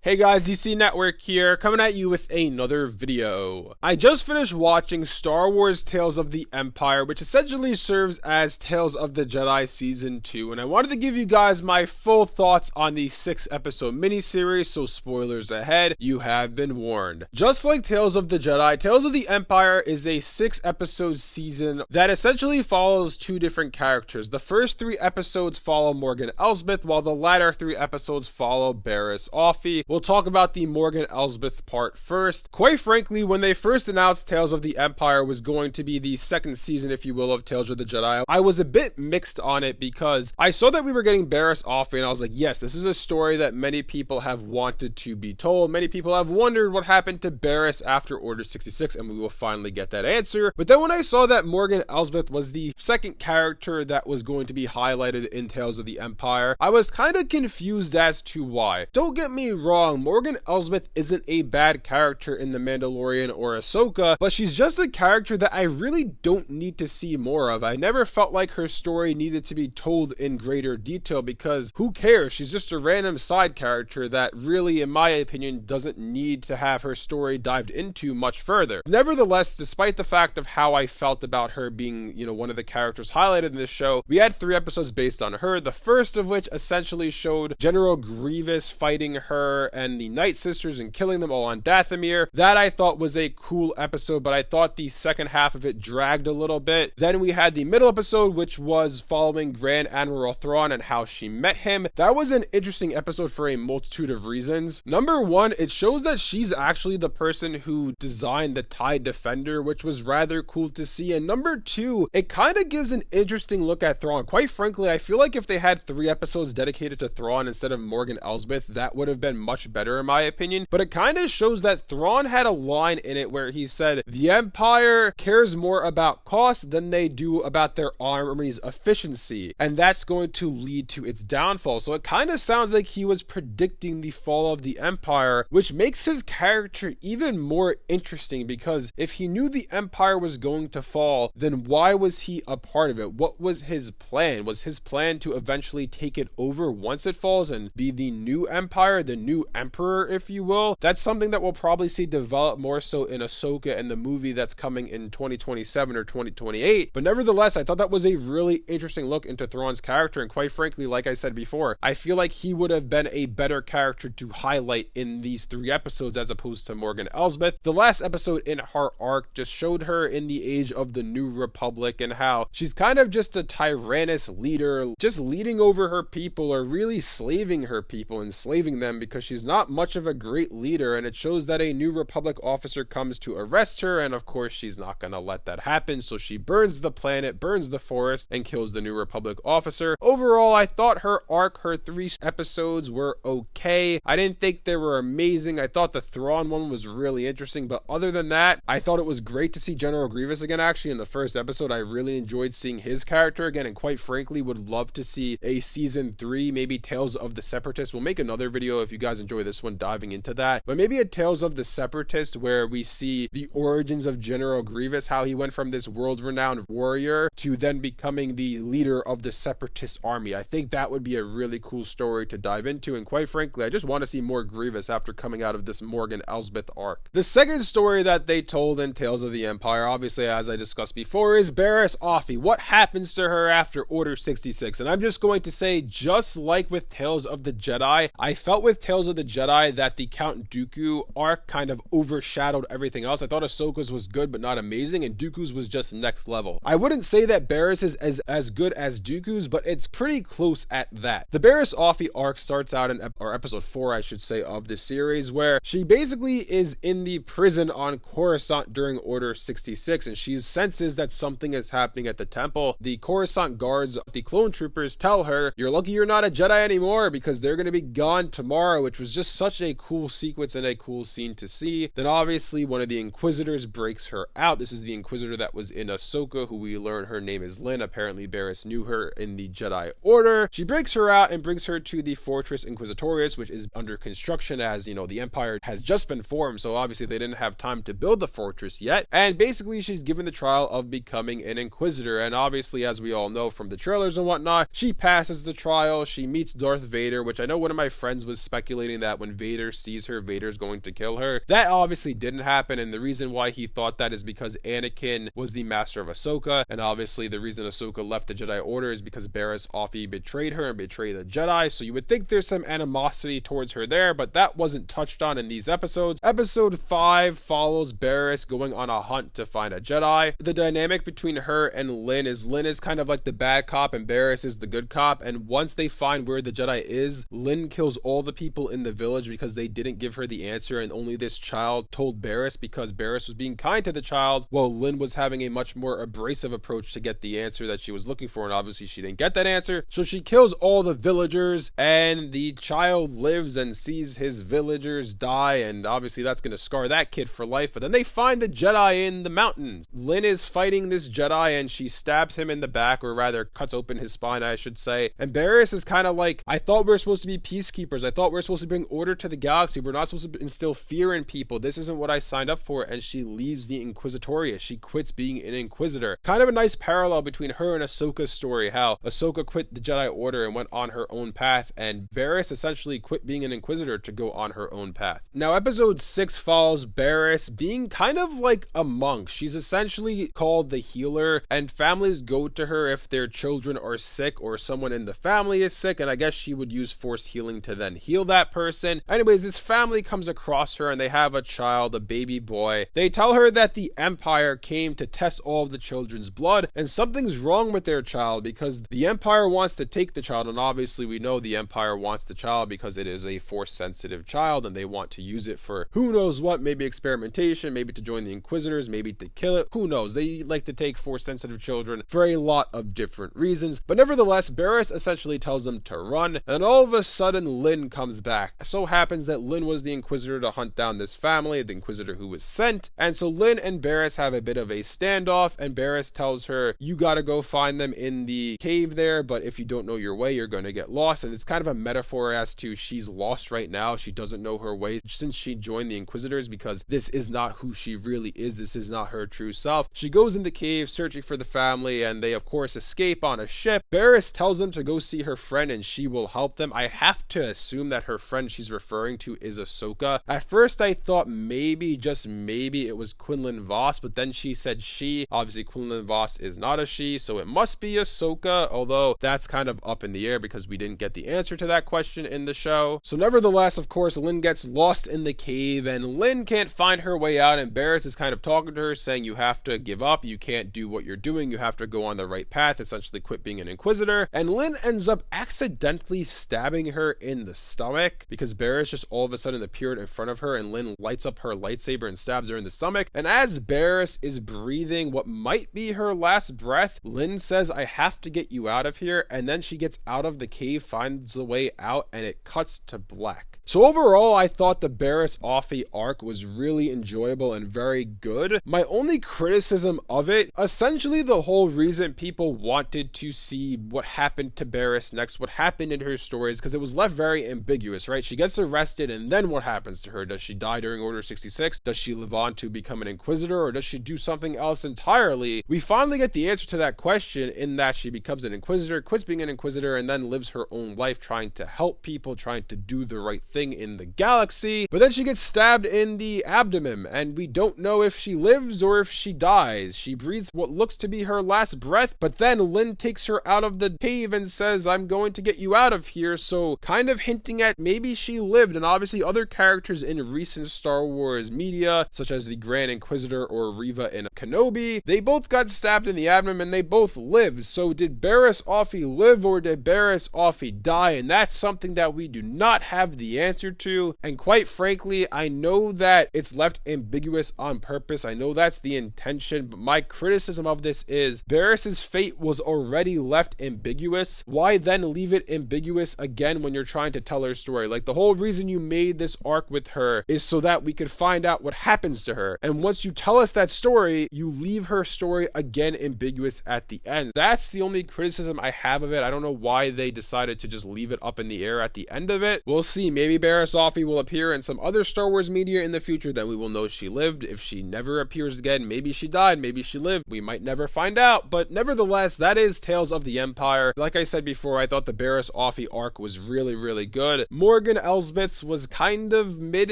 Hey guys, DC Network here, coming at you with another video. I just finished watching Star Wars Tales of the Empire, which essentially serves as Tales of the Jedi Season 2, and I wanted to give you guys my full thoughts on the 6-episode miniseries, so spoilers ahead, you have been warned. Just like Tales of the Jedi, Tales of the Empire is a 6-episode season that essentially follows two different characters. The first 3 episodes follow Morgan Elsbeth, while the latter 3 episodes follow Barriss Offee. We'll talk about the Morgan Elsbeth part first. Quite frankly, when they first announced Tales of the Empire was going to be the second season, if you will, of Tales of the Jedi, I was a bit mixed on it because I saw that we were getting Barriss Offee and I was like, yes, this is a story that many people have wanted to be told. Many people have wondered what happened to Barriss after Order 66, and we will finally get that answer. But then when I saw that Morgan Elsbeth was the second character that was going to be highlighted in Tales of the Empire, I was kind of confused as to why. Don't get me wrong, Morgan Elsbeth isn't a bad character in The Mandalorian or Ahsoka, but she's just a character that I really don't need to see more of. I never felt like her story needed to be told in greater detail because who cares? She's just a random side character that really, in my opinion, doesn't need to have her story dived into much further. Nevertheless, despite the fact of how I felt about her being, one of the characters highlighted in this show, we had 3 episodes based on her, the first of which essentially showed General Grievous fighting her and the Night Sisters and killing them all on Dathomir. That I thought was a cool episode, but I thought the second half of it dragged a little bit. Then we had the middle episode, which was following Grand Admiral Thrawn and how she met him. That was an interesting episode for a multitude of reasons. Number one, it shows that she's actually the person who designed the TIE Defender, which was rather cool to see. And number two, it kind of gives an interesting look at Thrawn. Quite frankly, I feel like if they had 3 episodes dedicated to Thrawn instead of Morgan Elsbeth, that would have been much better in my opinion. But it kind of shows that Thrawn had a line in it where he said, the Empire cares more about cost than they do about their army's efficiency, and that's going to lead to its downfall. So it kind of sounds like he was predicting the fall of the Empire, which makes his character even more interesting because if he knew the Empire was going to fall, then why was he a part of it? What was his plan? Was his plan to eventually take it over once it falls and be the new Empire, the new Emperor, if you will? That's something that we'll probably see develop more so in Ahsoka and the movie that's coming in 2027 or 2028. But nevertheless, I thought that was a really interesting look into Thrawn's character, and quite frankly, like I said before, I feel like he would have been a better character to highlight in these 3 episodes as opposed to Morgan Elsbeth. The last episode in her arc just showed her in the age of the New Republic and how she's kind of just a tyrannous leader, just leading over her people or really slaving her people, enslaving them, because she's not much of a great leader. And it shows that a New Republic officer comes to arrest her, and of course she's not gonna let that happen, so she burns the planet, burns the forest, and kills the New Republic officer. Overall, I thought her arc, her 3 episodes were okay. I didn't think they were amazing. I thought the Thrawn one was really interesting, but other than that, I thought it was great to see General Grievous again. Actually, in the first episode, I really enjoyed seeing his character again, and quite frankly would love to see a season 3, maybe Tales of the Separatists. We'll make another video if you guys enjoy this one diving into that, but maybe a Tales of the Separatist where we see the origins of General Grievous, how he went from this world-renowned warrior to then becoming the leader of the Separatist army. I think that would be a really cool story to dive into, and quite frankly, I just want to see more Grievous after coming out of this Morgan Elsbeth arc. The second story that they told in Tales of the Empire, obviously as I discussed before, is Barriss Offee. What happens to her after Order 66? And I'm just going to say, just like with Tales of the Jedi, I felt with Tales of the Jedi that the Count Dooku arc kind of overshadowed everything else. I thought Ahsoka's was good but not amazing, and Dooku's was just next level. I wouldn't say that Barriss is as good as Dooku's, but it's pretty close at that. The Barriss Offee arc starts out in episode 4, I should say, of the series, where she basically is in the prison on Coruscant during Order 66, and she senses that something is happening at the temple. The Coruscant guards, the clone troopers, tell her, you're lucky you're not a Jedi anymore because they're going to be gone tomorrow, which was just such a cool sequence and a cool scene to see. Then obviously one of the Inquisitors breaks her out. This is the Inquisitor that was in Ahsoka, who we learn her name is Lynn. Apparently Barriss knew her in the Jedi Order. She breaks her out and brings her to the Fortress Inquisitorius, which is under construction, as the Empire has just been formed, so obviously they didn't have time to build the fortress yet. And basically she's given the trial of becoming an Inquisitor, and obviously, as we all know from the trailers and whatnot, she passes the trial. She meets Darth Vader, which I know one of my friends was speculating explaining that when Vader sees her, Vader's going to kill her. That obviously didn't happen, and the reason why he thought that is because Anakin was the master of Ahsoka, and obviously the reason Ahsoka left the Jedi Order is because Barriss Offee betrayed her and betrayed the Jedi, so you would think there's some animosity towards her there, but that wasn't touched on in these episodes. Episode 5 follows Barriss going on a hunt to find a Jedi. The dynamic between her and Lin is kind of like the bad cop and Barriss is the good cop, and once they find where the Jedi is, Lin kills all the people in the village because they didn't give her the answer, and only this child told Barriss because Barriss was being kind to the child, while Lin was having a much more abrasive approach to get the answer that she was looking for, and obviously she didn't get that answer, so she kills all the villagers, and the child lives and sees his villagers die, and obviously that's going to scar that kid for life. But then they find the Jedi in the mountains. Lin is fighting this Jedi, and she stabs him in the back, or rather cuts open his spine, I should say, and Barriss is kind of like, I thought we were supposed to be peacekeepers, I thought we were supposed to bring order to the galaxy, we're not supposed to instill fear in people, this isn't what I signed up for, and she leaves the Inquisitorius. She quits being an Inquisitor. Kind of a nice parallel between her and Ahsoka's story, how Ahsoka quit the Jedi Order and went on her own path, and Barriss essentially quit being an Inquisitor to go on her own path. Now episode 6 follows Barriss being kind of like a monk. She's essentially called the healer, and families go to her if their children are sick or someone in the family is sick, and I guess she would use force healing to then heal that person. Anyways, this family comes across her and they have a child, a baby boy. They tell her that the Empire came to test all of the children's blood, and something's wrong with their child because the Empire wants to take the child, and obviously we know the Empire wants the child because it is a force sensitive child and they want to use it for who knows what, maybe experimentation, maybe to join the Inquisitors, maybe to kill it, who knows. They like to take force sensitive children for a lot of different reasons, but nevertheless Barriss essentially tells them to run, and all of a sudden Lin comes back. It so happens that Lin was the Inquisitor to hunt down this family, the Inquisitor who was sent, and so Lin and Barriss have a bit of a standoff, and Barriss tells her, you gotta go find them in the cave there, but if you don't know your way, you're gonna get lost. And it's kind of a metaphor as to she's lost right now. She doesn't know her way since she joined the Inquisitors, because this is not who she really is. This is not her true self. She goes in the cave searching for the family, and they of course escape on a ship. Barriss tells them to go see her friend and she will help them. I have to assume that her friend she's referring to is Ahsoka. At first I thought maybe, just maybe, it was Quinlan Vos, but then she said she. Obviously Quinlan Vos is not a she, so it must be Ahsoka, although that's kind of up in the air because we didn't get the answer to that question in the show. So nevertheless, of course, Lin gets lost in the cave and Lin can't find her way out, and Barriss is kind of talking to her saying you have to give up, you can't do what you're doing, you have to go on the right path, essentially quit being an Inquisitor. And Lin ends up accidentally stabbing her in the stomach because Barriss just all of a sudden appeared in front of her, and Lin lights up her lightsaber and stabs her in the stomach. And as Barriss is breathing what might be her last breath, Lin says, I have to get you out of here, and then she gets out of the cave, finds the way out, and it cuts to black. So overall, I thought the Barriss Offee arc was really enjoyable and very good. My only criticism of it, essentially the whole reason people wanted to see what happened to Barriss next, what happened in her stories, because it was left very ambiguous, right? She gets arrested, and then what happens to her? Does she die during Order 66? Does she live on to become an Inquisitor, or does she do something else entirely? We finally get the answer to that question in that she becomes an Inquisitor, quits being an Inquisitor, and then lives her own life trying to help people, trying to do the right thing in the galaxy. But then she gets stabbed in the abdomen, and we don't know if she lives or if she dies. She breathes what looks to be her last breath, but then Lin takes her out of the cave and says, I'm going to get you out of here, so kind of hinting at maybe she lived. And obviously other characters in recent Star Wars media, such as the Grand Inquisitor or Reva and Kenobi, they both got stabbed in the abdomen and they both lived. So did Barriss Offee live or did Barriss Offee die? And that's something that we do not have the answer to, and quite frankly, I know that it's left ambiguous on purpose. I know that's the intention, but my criticism of this is Barriss's fate was already left ambiguous. Why then leave it ambiguous again when you're trying to tell her story? Like, the whole reason you made this arc with her is so that we could find out what happens to her, and once you tell us that story, you leave her story again ambiguous at the end. That's the only criticism I have of it. I don't know why they decided to just leave it up in the air at the end of it. We'll see. Maybe Barriss Offee will appear in some other Star Wars media in the future, then we will know she lived. If she never appears again, maybe she died, maybe she lived. We might never find out, but nevertheless, that is Tales of the Empire. Like I said before, I thought the Barriss Offee arc was really, really good. More Morgan Elsbeth's was kind of mid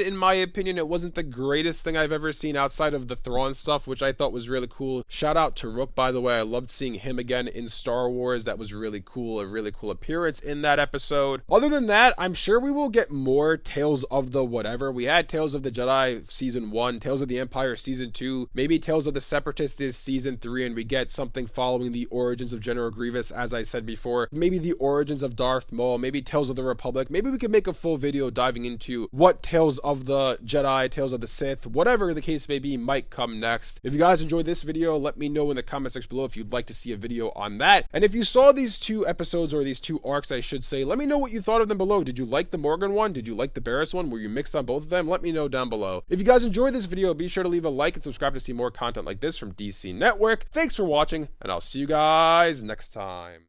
in my opinion. It wasn't the greatest thing I've ever seen outside of the Thrawn stuff, which I thought was really cool. Shout out to Rook, by the way. I loved seeing him again in Star Wars. That was really cool. A really cool appearance in that episode. Other than that, I'm sure we will get more Tales of the whatever. We had Tales of the Jedi Season 1, Tales of the Empire Season 2, maybe Tales of the Separatists is Season 3, and we get something following the origins of General Grievous, as I said before. Maybe the origins of Darth Maul, maybe Tales of the Republic. Maybe we could make a full video diving into what Tales of the Jedi, Tales of the Sith, whatever the case may be, might come next. If you guys enjoyed this video, let me know in the comment section below if you'd like to see a video on that. And if you saw these two episodes, or these two arcs I should say, let me know what you thought of them below. Did you like the Morgan one? Did you like the Barriss one? Were you mixed on both of them? Let me know down below. If you guys enjoyed this video, be sure to leave a like and subscribe to see more content like this from DC Network. Thanks for watching, and I'll see you guys next time.